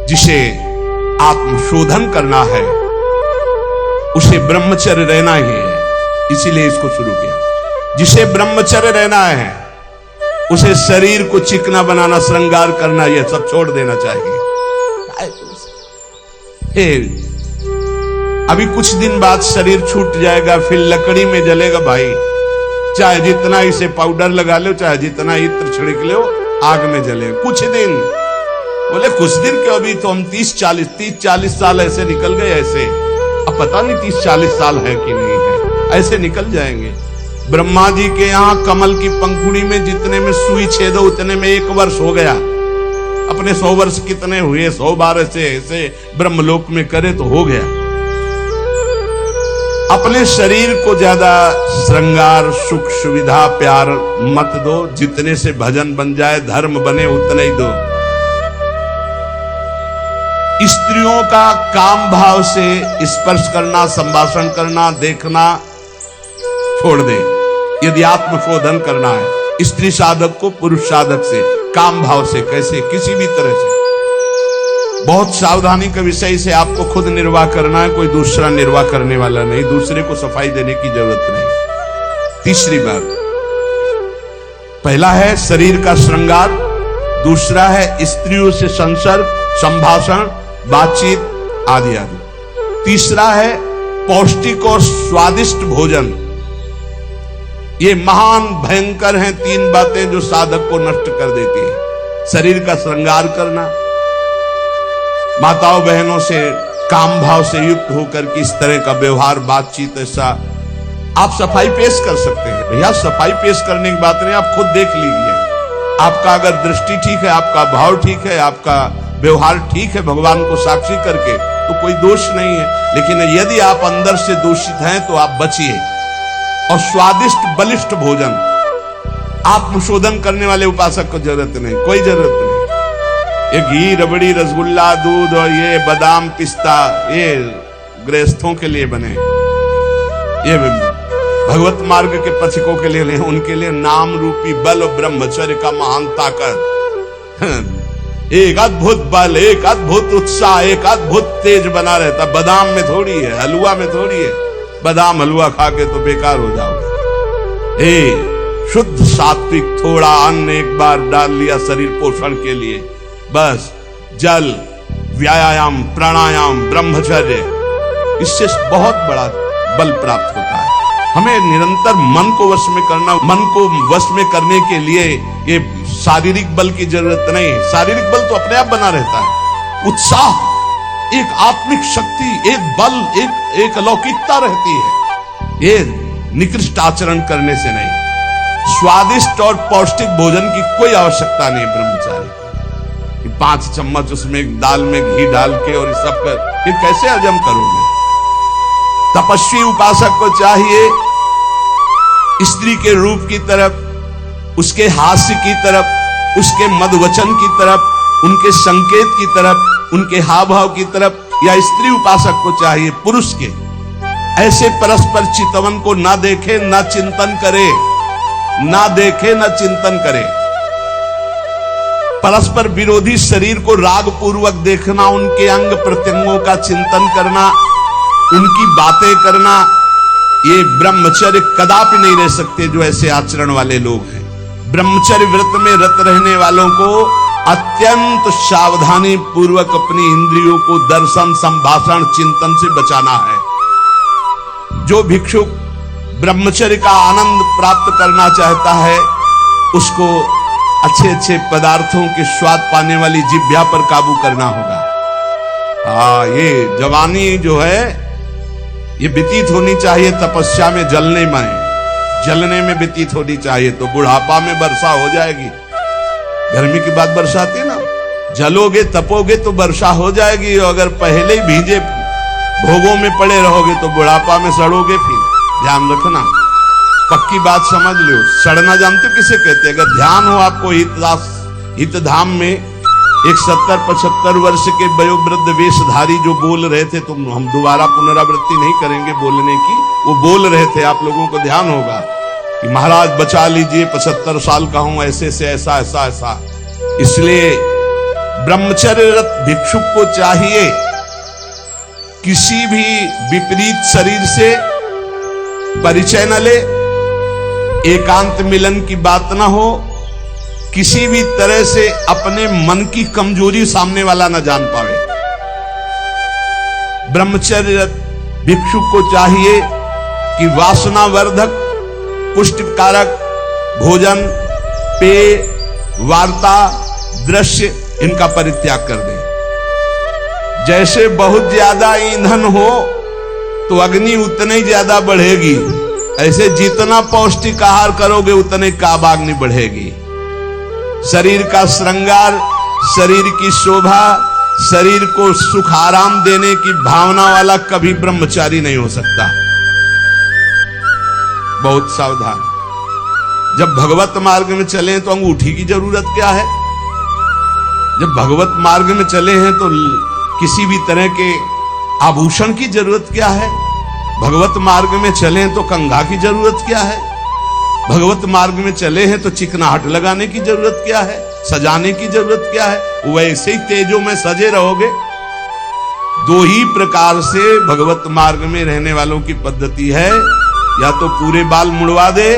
जिसे आत्मशोधन करना है उसे ब्रह्मचर्य रहना ही है, इसीलिए इसको शुरू किया। जिसे ब्रह्मचर्य रहना है उसे शरीर को चिकना बनाना, श्रृंगार करना, यह सब छोड़ देना चाहिए। अभी कुछ दिन बाद शरीर छूट जाएगा, फिर लकड़ी में जलेगा भाई। चाहे जितना इसे पाउडर लगा लो, चाहे जितना इत्र छिड़क लो, आग में जले कुछ दिन। बोले कुछ दिन क्यों, अभी तो हम 30-40 साल ऐसे निकल गए। ऐसे अब पता नहीं 30-40 साल है कि नहीं है, ऐसे निकल जाएंगे। ब्रह्मा जी के यहाँ कमल की पंखुड़ी में जितने में सुई छेदो उतने में 1 वर्ष हो गया। अपने 100 वर्ष कितने हुए, 100 बार ऐसे ब्रह्मलोक में करे तो हो गया। अपने शरीर को ज्यादा श्रृंगार, सुख, सुविधा, प्यार मत दो। जितने से भजन बन जाए, धर्म बने, उतने ही दो। स्त्रियों का काम भाव से स्पर्श करना, संभाषण करना, देखना छोड़ दे। यदि आत्मशोधन करना है स्त्री साधक को पुरुष साधक से, काम भाव से, कैसे, किसी भी तरह से, बहुत सावधानी का विषय से आपको खुद निर्वाह करना है, कोई दूसरा निर्वाह करने वाला नहीं, दूसरे को सफाई देने की जरूरत नहीं। तीसरी बात, पहला है शरीर का श्रृंगार, दूसरा है स्त्रियों से संसर्ग, संभाषण, बातचीत आदि आदि। तीसरा है पौष्टिक और स्वादिष्ट भोजन। ये महान भयंकर हैं 3 बातें जो साधक को नष्ट कर देती है। शरीर का श्रृंगार करना, माताओं बहनों से काम भाव से युक्त होकर के इस तरह का व्यवहार, बातचीत, ऐसा आप सफाई पेश कर सकते हैं। भैया सफाई पेश करने की बात नहीं, आप खुद देख लीजिए। आपका अगर दृष्टि ठीक है, आपका भाव ठीक है, आपका व्यवहार ठीक है, भगवान को साक्षी करके, तो कोई दोष नहीं है। लेकिन यदि आप अंदर से दूषित हैं तो आप बचिए। और स्वादिष्ट बलिष्ठ भोजन, आत्मशोधन करने वाले उपासक को जरूरत नहीं, कोई जरूरत नहीं। ये घी, रबड़ी, रसगुल्ला, दूध और ये बादाम, पिस्ता, ये गृहस्थों के लिए बने, ये भगवत मार्ग के पथिकों के लिए नहीं, उनके लिए नाम रूपी बल ब्रह्मचर्य का महान ताकत, एक अद्भुत बल, एक अद्भुत उत्साह, एक अद्भुत तेज बना रहता। बादाम में थोड़ी है, हलवा में थोड़ी है। बादाम हलवा खा के तो बेकार हो जाओगे। शुद्ध सात्विक थोड़ा अन्न एक बार डाल लिया शरीर पोषण के लिए, बस जल, व्यायाम, प्राणायाम, ब्रह्मचर्य, इससे बहुत बड़ा बल प्राप्त होता है। हमें निरंतर मन को वश में करना, मन को वश में करने के लिए ये शारीरिक बल की जरूरत नहीं है। शारीरिक बल तो अपने आप बना रहता है। उत्साह, एक आत्मिक शक्ति, एक बल, एक अलौकिकता रहती है। ये निकृष्ट आचरण करने से नहीं। स्वादिष्ट और पौष्टिक भोजन की कोई आवश्यकता नहीं ब्रह्मचारी की। 5 चम्मच उसमें दाल में घी डाल के और इस सब कर, फिर कैसे हजम करोगे? तपस्वी उपासक को चाहिए स्त्री के रूप की तरफ, उसके हास्य की तरफ, उसके मधुवचन की तरफ, उनके संकेत की तरफ, उनके हाव भाव की तरफ, या स्त्री उपासक को चाहिए पुरुष के ऐसे परस्पर चितवन को ना देखे, ना चिंतन करे, ना देखे, ना चिंतन करे। परस्पर विरोधी शरीर को राग पूर्वक देखना, उनके अंग प्रत्यंगों का चिंतन करना, उनकी बातें करना, ये ब्रह्मचर्य कदापि नहीं रह सकते जो ऐसे आचरण वाले लोग हैं। ब्रह्मचर्य व्रत में रत रहने वालों को अत्यंत सावधानी पूर्वक अपनी इंद्रियों को दर्शन, संभाषण, चिंतन से बचाना है। जो भिक्षुक ब्रह्मचर्य का आनंद प्राप्त करना चाहता है उसको अच्छे अच्छे पदार्थों के स्वाद पाने वाली जिह्वा पर काबू करना होगा। ये जवानी जो है ये व्यतीत होनी चाहिए तपस्या में, जलने में व्यतीत होनी चाहिए, तो बुढ़ापा में वर्षा हो जाएगी। गर्मी की बात वर्षा आती है ना, जलोगे तपोगे तो वर्षा हो जाएगी। अगर पहले ही भीजे भोगों में पड़े रहोगे तो बुढ़ापा में सड़ोगे। फिर ध्यान रखना, पक्की बात समझ लो। सड़ना जानते किसे कहते हैं? अगर ध्यान हो आपको हित धाम में, एक 70-75 वर्ष के वयोवृद्ध वेशधारी जो बोल रहे थे, तो हम दोबारा पुनरावृत्ति नहीं करेंगे बोलने की, वो बोल रहे थे, आप लोगों को ध्यान होगा कि महाराज बचा लीजिए, 75 साल का हूं, ऐसे से ऐसा ऐसा ऐसा। इसलिए ब्रह्मचर्यरत भिक्षुक को चाहिए किसी भी विपरीत शरीर से परिचय न ले, एकांत मिलन की बात ना हो, किसी भी तरह से अपने मन की कमजोरी सामने वाला न जान पावे। ब्रह्मचर्यरत भिक्षुक को चाहिए कि वासनावर्धक, पुष्टिकारक भोजन, पेय, वार्ता, दृश्य इनका परित्याग कर दे। जैसे बहुत ज्यादा ईंधन हो तो अग्नि उतनी ही ज्यादा बढ़ेगी, ऐसे जितना पौष्टिक आहार करोगे उतने काबाग्नि बढ़ेगी। शरीर का श्रृंगार, शरीर की शोभा, शरीर को सुख आराम देने की भावना वाला कभी ब्रह्मचारी नहीं हो सकता। बहुत सावधान। जब भगवत मार्ग में चले तो अंगूठी की जरूरत क्या है? जब भगवत मार्ग में चले हैं तो किसी भी तरह के आभूषण की जरूरत क्या है? भगवत मार्ग में चले हैं तो कंघा की जरूरत क्या है? भगवत मार्ग में चले हैं तो चिकनाहट लगाने की जरूरत क्या है? सजाने की जरूरत क्या है? वैसे ही तेजों में सजे रहोगे। दो ही प्रकार से भगवत मार्ग में रहने वालों की पद्धति है, या तो पूरे बाल मुड़वा दे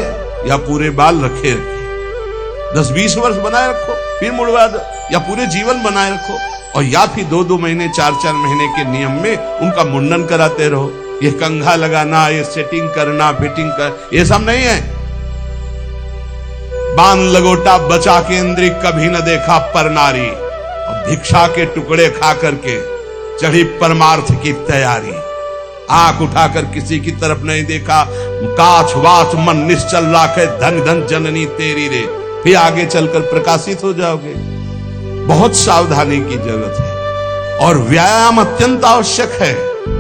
या पूरे बाल रखे रखे। 10-20 वर्ष बनाए रखो फिर मुड़वा दो, या पूरे जीवन बनाए रखो, और या फिर 2-2 महीने 4-4 महीने के नियम में उनका मुंडन कराते रहो। ये कंघा लगाना, ये सेटिंग करना, फिटिंग कर, ये सब नहीं है। बांध लगोटा बचा के इंद्री कभी न देखा पर नारी, और भिक्षा के टुकड़े खा करके चढ़ी परमार्थ की तैयारी। आंख उठाकर किसी की तरफ नहीं देखा, काछ वाच मन निश्चल राखे, धन धन जननी तेरी रे, फिर आगे चलकर प्रकाशित हो जाओगे। बहुत सावधानी की जरूरत है, और व्यायाम अत्यंत आवश्यक है।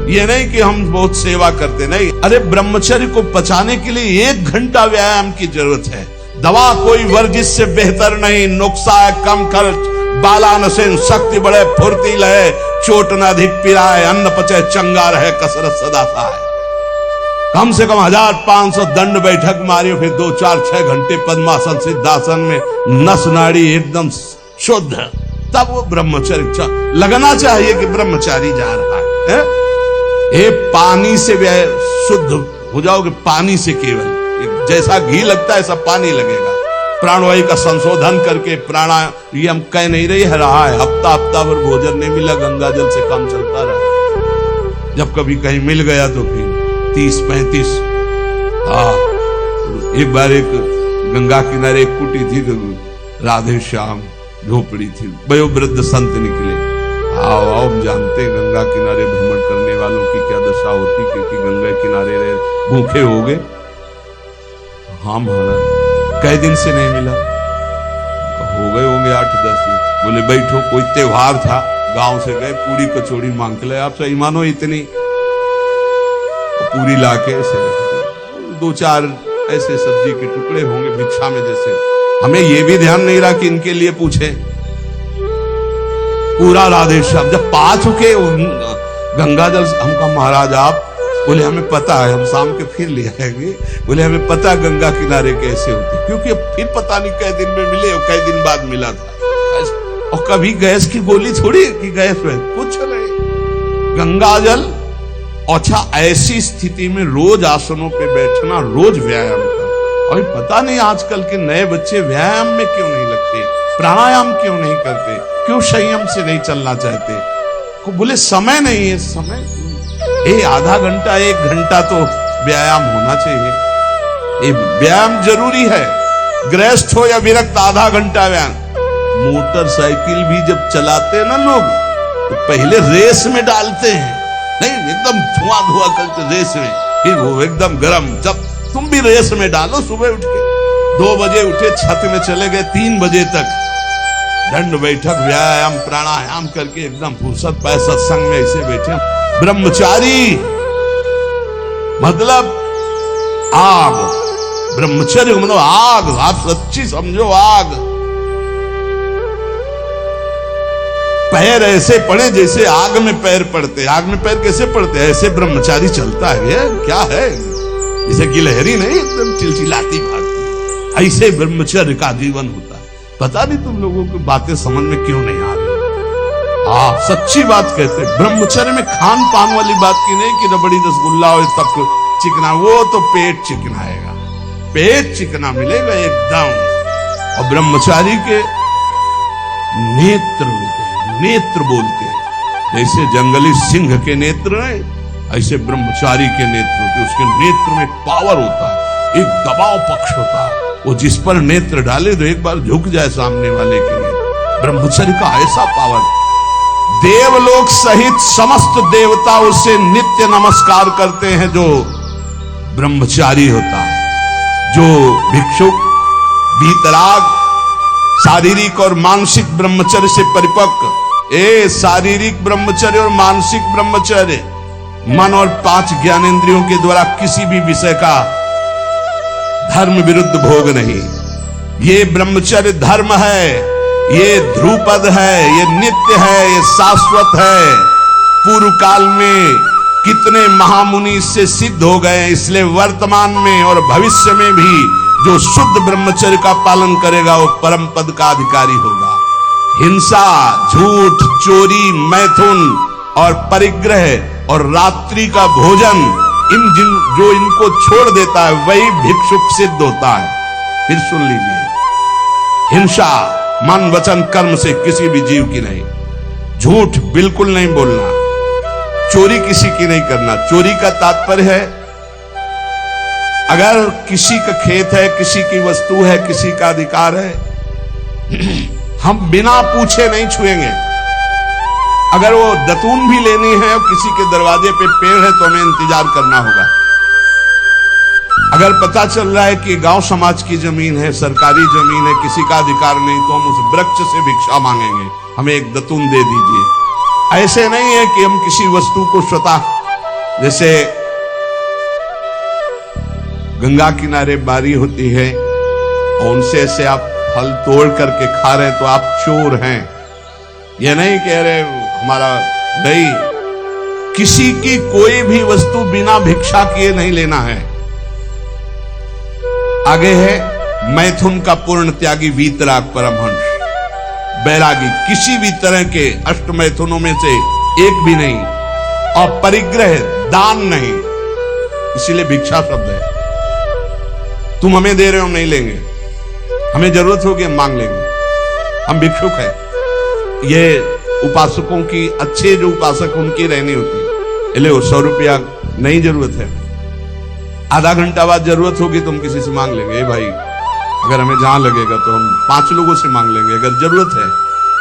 ये नहीं कि हम बहुत सेवा करते, नहीं। अरे ब्रह्मचर्य को पचाने के लिए 1 घंटा व्यायाम की जरूरत है। दवा कोई वर्जिश से बेहतर नहीं, नुक्सा है कम खर्च, बालानसेन शक्ति बढ़े, फुर्ती लहे, चोट न अधिक पिराए, अन्न पचे चंगा रहे, कसरत सदा सहाय। कम से कम 1500 दंड बैठक मारियो, फिर 2-4-6 घंटे पद्मासन सिद्धासन में नस नाड़ी एकदम शुद्ध, तब वो ब्रह्मचर्य लगना चाहिए कि ब्रह्मचारी जा रहा है। ये पानी से शुद्ध हो जाओगे, पानी से केवल जैसा घी लगता है ऐसा पानी लगेगा। प्राणवायु का संशोधन करके प्राणायाम कह नहीं रहा है, हफ्ता भर भोजन नहीं मिला, गंगा जल से काम चलता रहा। जब कभी कहीं मिल गया तो फिर 30-35। एक बार एक गंगा किनारे एक कुटी थी, तो राधे श्याम झोपड़ी थी, वयोवृद्ध संत निकले। आओ हम जानते गंगा किनारे भ्रमण करने वालों की क्या दशा होती, क्योंकि गंगा किनारे रहे भूखे हो गए। हाँ महाराज, कई दिन से नहीं मिला? हो गए होंगे 8-10 दिन। बोले बैठो, कोई त्योहार था, गांव से गए, पूरी कचौड़ी मांग के लाए। आप सही मानो इतनी पूरी लाके ऐसे 2-4 ऐसे सब्जी के टुकड़े होंगे भिक्षा में। जैसे हमें ये भी ध्यान नहीं रहा कि इनके लिए पूछे। पूरा राधे श्याम जब पा चुके गंगा जल, हमका महाराज आप, बोले हमें पता है, हम शाम के फिर ले आएंगे। बोले हमें पता गंगा किनारे कैसे होते, क्योंकि फिर पता नहीं कई दिन में मिले और कई दिन बाद मिला था। और कभी गैस की गोली थोड़ी कि गैस में कुछ नहीं, गंगा जल। अच्छा, ऐसी स्थिति में रोज आसनों पे बैठना, रोज व्यायाम करना। और पता नहीं आजकल के नए बच्चे व्यायाम में क्यों नहीं लगते, प्राणायाम क्यों नहीं करते, क्यों संयम से नहीं चलना चाहते? बोले समय नहीं है। समय आधा घंटा 1 घंटा तो व्यायाम होना चाहिए। ये व्यायाम जरूरी है, गृहस्थ हो या विरक्त, आधा घंटा व्यायाम। मोटरसाइकिल भी जब चलाते हैं ना लोग, तो पहले रेस में डालते हैं, नहीं एकदम धुआं करके रेस में, फिर वो एकदम गरम। जब तुम भी रेस में डालो, सुबह उठ के 2 बजे उठे, छत में चले गए, 3 बजे तक दंड बैठक व्यायाम प्राणायाम करके एकदम फुर्सत पाए, सत्संग में ऐसे बैठे। ब्रह्मचारी मतलब आग, ब्रह्मचर्य मतलब आग, आप सच्ची समझो आग। पैर ऐसे पड़े जैसे आग में पैर पड़ते। आग में पैर कैसे पड़ते? ऐसे ब्रह्मचारी चलता है। क्या है, जैसे गिलहरी नहीं एकदम चिलचिलाती भागती, ऐसे ब्रह्मचर्य का जीवन होता है। पता नहीं तुम लोगों की बातें समझ में क्यों नहीं आ रही। हाँ, सच्ची बात कहते। ब्रह्मचर्य में खान पान वाली बात की नहीं कि रबड़ी रसगुल्ला और तब चिकना, वो तो पेट चिकनाएगा, पेट चिकना मिलेगा एकदम। और ब्रह्मचारी के नेत्र होते हैं, नेत्र बोलते हैं, जैसे जंगली सिंह के नेत्र हैं, ऐसे ब्रह्मचारी के नेत्र होते हैं। उसके नेत्र में एक पावर होता है, एक दबाव पक्ष होता है। वो जिस पर नेत्र डाले तो एक बार झुक जाए सामने वाले के लिए। ब्रह्मचर्य का ऐसा पावर, देवलोक सहित समस्त देवता उसे नित्य नमस्कार करते हैं जो ब्रह्मचारी होता है। जो भिक्षुक वीतराग शारीरिक और मानसिक ब्रह्मचर्य से परिपक्व, शारीरिक ब्रह्मचर्य और मानसिक ब्रह्मचर्य, मन और 5 ज्ञानेंद्रियों के द्वारा किसी भी विषय का धर्म विरुद्ध भोग नहीं। ये ब्रह्मचर्य धर्म है, ये ध्रुपद है, ये नित्य है, ये शाश्वत है। पूर्व काल में कितने महामुनि इससे सिद्ध हो गए, इसलिए वर्तमान में और भविष्य में भी जो शुद्ध ब्रह्मचर्य का पालन करेगा वो परम पद का अधिकारी होगा। हिंसा, झूठ, चोरी, मैथुन और परिग्रह और रात्रि का भोजन, जो इनको छोड़ देता है वही भिक्षुक सिद्ध होता है। फिर सुन लीजिए, हिंसा मन वचन कर्म से किसी भी जीव की नहीं, झूठ बिल्कुल नहीं बोलना, चोरी किसी की नहीं करना। चोरी का तात्पर्य है अगर किसी का खेत है, किसी की वस्तु है, किसी का अधिकार है, हम बिना पूछे नहीं छुएंगे। अगर वो दतून भी लेनी है और किसी के दरवाजे पे पेड़ है तो हमें इंतजार करना होगा। अगर पता चल रहा है कि गांव समाज की जमीन है, सरकारी जमीन है, किसी का अधिकार नहीं, तो हम उस वृक्ष से भिक्षा मांगेंगे, हमें एक दतून दे दीजिए। ऐसे नहीं है कि हम किसी वस्तु को स्वतः, जैसे गंगा किनारे बारी होती है और उनसे से आप फल तोड़ करके खा रहे हैं तो आप चोर हैं, ये नहीं कह रहे हमारा नहीं। किसी की कोई भी वस्तु बिना भिक्षा किए नहीं लेना है। आगे है मैथुन का पूर्ण त्यागी वीतराग परमहंस, बैरागी, किसी भी तरह के अष्ट मैथुनों में से एक भी नहीं। और परिग्रह, दान नहीं, इसीलिए भिक्षा शब्द है। तुम हमें दे रहे हो, हम नहीं लेंगे, हमें जरूरत होगी हम मांग लेंगे, हम भिक्षुक हैं। ये उपासकों की, अच्छे जो उपासक उनकी रहनी होती है। ले 100 रुपया नहीं जरूरत है, आधा घंटा बाद जरूरत होगी तो हम किसी से मांग लेंगे, भाई अगर हमें जहां लगेगा तो हम 5 लोगों से मांग लेंगे अगर जरूरत है,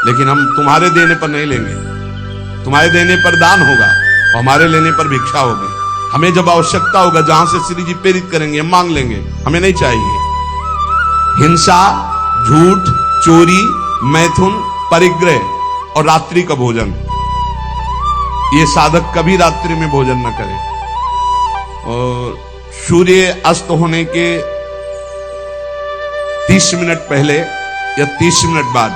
लेकिन हम तुम्हारे देने पर नहीं लेंगे। तुम्हारे देने पर दान होगा और हमारे लेने पर भिक्षा होगी। हमें जब आवश्यकता होगा, जहां से श्री जी प्रेरित करेंगे हम मांग लेंगे, हमें नहीं चाहिए। हिंसा, झूठ, चोरी, मैथुन, परिग्रह और रात्रि का भोजन, ये साधक कभी रात्रि में भोजन न करे। और सूर्य अस्त होने के 30 मिनट पहले या 30 मिनट बाद,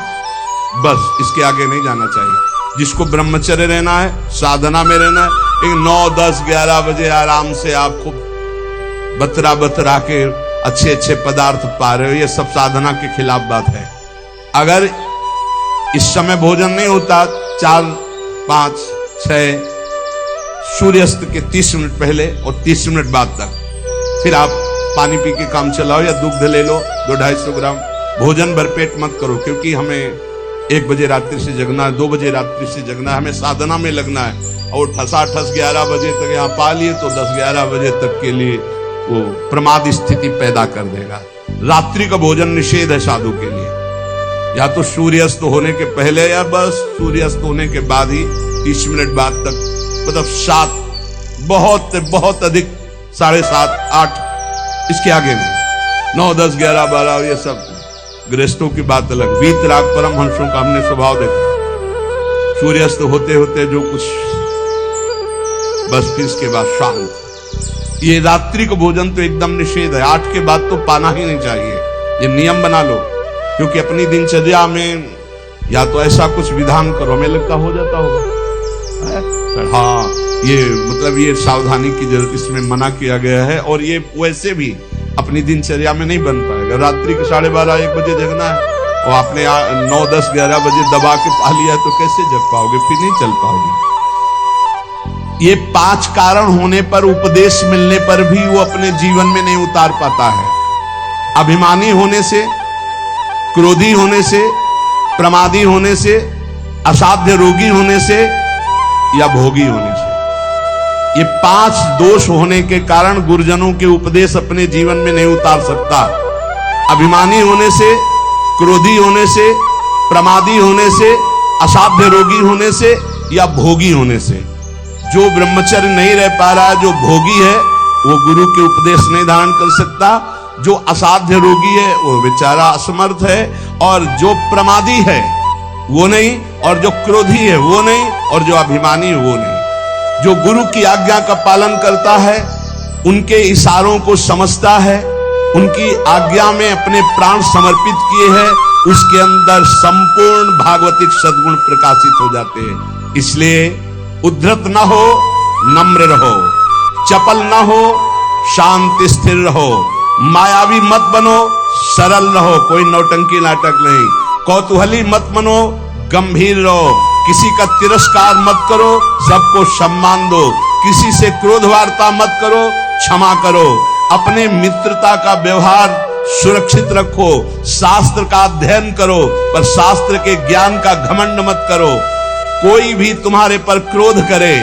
बस इसके आगे नहीं जाना चाहिए। जिसको ब्रह्मचर्य रहना है, साधना में रहना है, 9, 10, 11 बजे आराम से आप खूब बतरा के अच्छे पदार्थ पा रहे हो, ये सब साधना के खिलाफ बात है। अगर इस समय भोजन नहीं होता 4, 5, 6 सूर्यास्त के 30 मिनट पहले और 30 मिनट बाद तक, फिर आप पानी पी के काम चलाओ या दुग्ध ले लो 200-250 ग्राम। भोजन भरपेट मत करो, क्योंकि हमें 1 बजे रात्रि से जगना है, 2 बजे रात्रि से जगना है, हमें साधना में लगना है। और ठसाठस 11 बजे तक यहाँ पा लिए तो 10-11 बजे तक के लिए वो प्रमाद स्थिति पैदा कर देगा। रात्रि का भोजन निषेध है साधु के लिए, या तो सूर्यास्त होने के पहले या बस सूर्यास्त होने के बाद ही 30 मिनट बाद तक, मतलब 7, बहुत अधिक 7:30, 8, इसके आगे नहीं। 9, 10, 11, 12 ये सब गृहस्थों की बात अलग। वीतराग परमहंसों का हमने स्वभाव देखा, सूर्यास्त होते होते जो कुछ, बस फिर इसके बाद शांत। ये रात्रि का भोजन तो एकदम निषेध है, 8 के बाद तो पाना ही नहीं चाहिए, ये नियम बना लो। क्योंकि अपनी दिनचर्या में या तो ऐसा कुछ विधान करो, हमें लगता हो जाता होगा, हाँ ये मतलब ये सावधानी की जरूरत, इसमें मना किया गया है। और ये वैसे भी अपनी दिनचर्या में नहीं बन पाएगा। रात्रि के 12:30-1 बजे जगना है, और आपने 9, 10, 11 बजे दबा के पा लिया तो कैसे जग पाओगे, फिर नहीं चल पाओगे। ये 5 कारण होने पर, उपदेश मिलने पर भी वो अपने जीवन में नहीं उतार पाता है। अभिमानी होने से, क्रोधी होने से, प्रमादी होने से, असाध्य रोगी होने से या भोगी होने से। ये 5 दोष होने के कारण गुरुजनों के उपदेश अपने जीवन में नहीं उतार सकता। अभिमानी होने से, क्रोधी होने से, प्रमादी होने से, असाध्य रोगी होने से या भोगी होने से। जो ब्रह्मचर्य नहीं रह पा रहा है, जो भोगी है, वो गुरु के उपदेश नहीं धारण कर सकता। जो असाध्य रोगी है वो बेचारा असमर्थ है, और जो प्रमादी है वो नहीं, और जो क्रोधी है वो नहीं, और जो अभिमानी है वो नहीं। जो गुरु की आज्ञा का पालन करता है, उनके इशारों को समझता है, उनकी आज्ञा में अपने प्राण समर्पित किए हैं, उसके अंदर संपूर्ण भागवतिक सद्गुण प्रकाशित हो जाते हैं। इसलिए उद्धत न हो, नम्र रहो, चपल न हो, शांति स्थिर रहो, मायावी मत बनो, सरल रहो, कोई नौटंकी नाटक नहीं, कौतूहली मत बनो, गंभीर रहो, किसी का तिरस्कार मत करो, सबको सम्मान दो, किसी से क्रोध वार्ता मत करो, क्षमा करो, अपने मित्रता का व्यवहार सुरक्षित रखो, शास्त्र का अध्ययन करो, पर शास्त्र के ज्ञान का घमंड मत करो। कोई भी तुम्हारे पर क्रोध करे,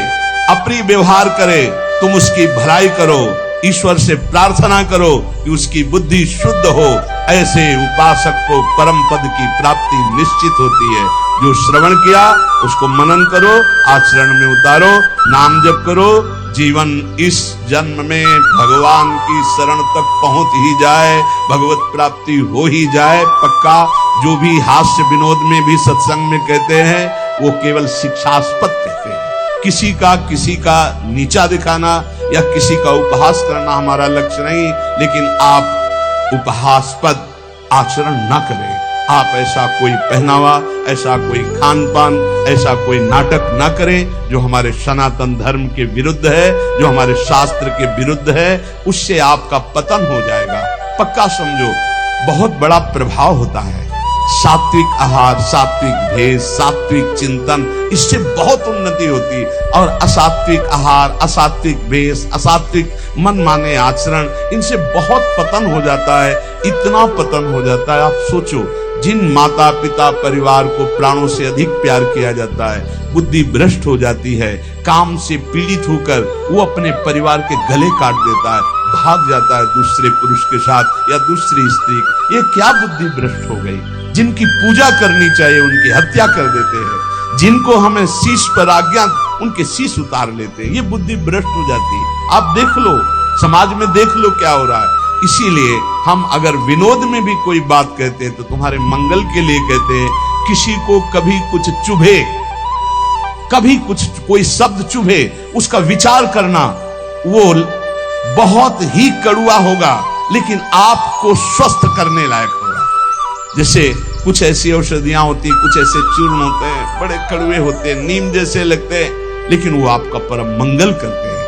अप्रिय व्यवहार करे, तुम उसकी भलाई करो, ईश्वर से प्रार्थना करो कि उसकी बुद्धि शुद्ध हो। ऐसे उपासक को परम पद की प्राप्ति निश्चित होती है। जो श्रवण किया उसको मनन करो, आचरण में उतारो, नाम जप करो, जीवन इस जन्म में भगवान की शरण तक पहुंच ही जाए, भगवत प्राप्ति हो ही जाए पक्का। जो भी हास्य विनोद में भी सत्संग में कहते हैं वो केवल शिक्षास्पद कहते हैं। किसी का नीचा दिखाना या किसी का उपहास करना हमारा लक्ष्य नहीं, लेकिन आप उपहासपद आचरण न करें। आप ऐसा कोई पहनावा, ऐसा कोई खान पान, ऐसा कोई नाटक ना करें जो हमारे सनातन धर्म के विरुद्ध है, जो हमारे शास्त्र के विरुद्ध है। उससे आपका पतन हो जाएगा, पक्का समझो। बहुत बड़ा प्रभाव होता है सात्विक आहार, सात्विक भेष, सात्विक चिंतन, इससे बहुत उन्नति होती है। और असात्विक आहार, असात्विक भेष, असात्विक मनमाने आचरण, इनसे बहुत पतन हो जाता है। इतना पतन हो जाता है, आप सोचो, जिन माता पिता परिवार को प्राणों से अधिक प्यार किया जाता है, बुद्धि भ्रष्ट हो जाती है, काम से पीड़ित होकर वो अपने परिवार के गले काट देता है, भाग जाता है दूसरे पुरुष के साथ या दूसरी स्त्री। ये क्या बुद्धि भ्रष्ट हो गई? जिनकी पूजा करनी चाहिए उनकी हत्या कर देते हैं, जिनको हमें शीश पर आज्ञा, उनके शीश उतार लेते हैं। ये बुद्धि भ्रष्ट हो जाती है। आप देख लो, समाज में देख लो क्या हो रहा है। इसीलिए हम अगर विनोद में भी कोई बात कहते हैं तो तुम्हारे मंगल के लिए कहते हैं। किसी को कभी कुछ चुभे, कभी कुछ कोई शब्द चुभे, उसका विचार करना वो बहुत ही कड़वा होगा, लेकिन आपको स्वस्थ करने लायक होगा। जैसे कुछ ऐसी औषधियां होती, कुछ ऐसे चूर्ण होते हैं, बड़े कड़वे होते हैं, नीम जैसे लगते हैं, लेकिन वो आपका परम मंगल करते हैं।